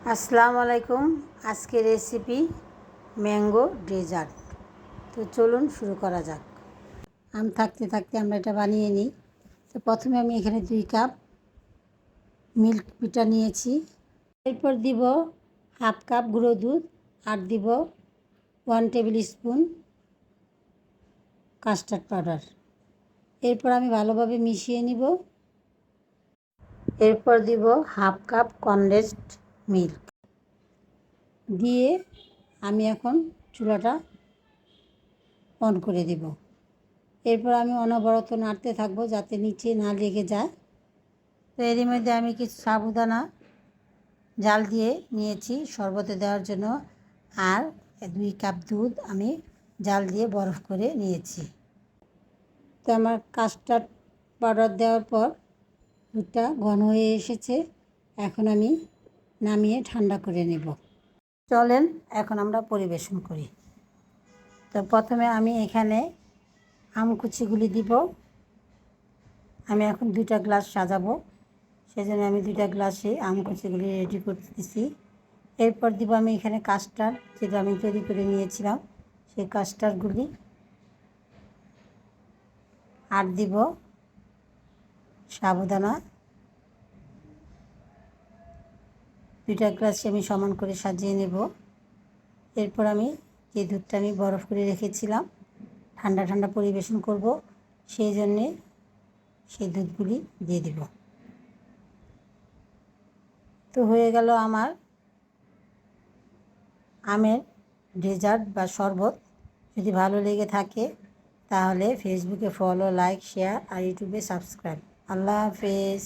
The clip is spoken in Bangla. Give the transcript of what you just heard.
আসসালামু আলাইকুম। আজকের রেসিপি ম্যাঙ্গো ডেজার্ট। তো চলুন শুরু করা যাক। আম থাকতে থাকতে আমরা এটা বানিয়ে নিই। তো প্রথমে আমি এখানে 2 কাপ মিল্ক পিঠা নিয়েছি। এরপর দিব হাফ কাপ গুঁড়ো দুধ আর দিব 1 টেবিল স্পুন কাস্টার্ড পাউডার। এরপর আমি ভালোভাবে মিশিয়ে নিব। এরপর দিব হাফ কাপ কনডেন্সড মিল্ক দিয়ে আমি এখন চুলাটা অন করে দেব। এরপর আমি অনবরত নাড়তে থাকবো যাতে নিচে না লেগে যায়। তো এরই মধ্যে আমি কিছু সাবুদানা জাল দিয়ে নিয়েছি শরবতে দেওয়ার জন্য, আর 2 কাপ দুধ আমি জাল দিয়ে বরফ করে নিয়েছি। তো আমার কাস্টার্ড পাউডার দেওয়ার পর দুধটা ঘন হয়ে এসেছে। এখন আমি নামিয়ে ঠান্ডা করে নেব। চলেন এখন আমরা পরিবেশন করি। তো প্রথমে আমি এখানে আমকুচিগুলি দিব। আমি এখন 2টা গ্লাস সাজাবো, সেজন্য আমি 2টা গ্লাসে আমকুচিগুলি রেডি করতেছি। এরপর দিব আমি এখানে কাস্টার্ড, যেটা আমি তৈরি করে নিয়েছিলাম সেই কাস্টার্ডগুলি, আর দিব সাবুদানা। 2টা গ্লাসে আমি সমান করে সাজিয়ে নেব। এরপর আমি যে দুধটা আমি বরফ করে রেখেছিলাম ঠান্ডা ঠান্ডা পরিবেশন করব, সেই জন্যে সেই দুধগুলি দিয়ে দিব। তো হয়ে গেল আমার আমের ডেজার্ট বা শরবত। যদি ভালো লেগে থাকে তাহলে ফেসবুকে ফলো, লাইক, শেয়ার আর ইউটিউবে সাবস্ক্রাইব। আল্লাহ হাফেজ।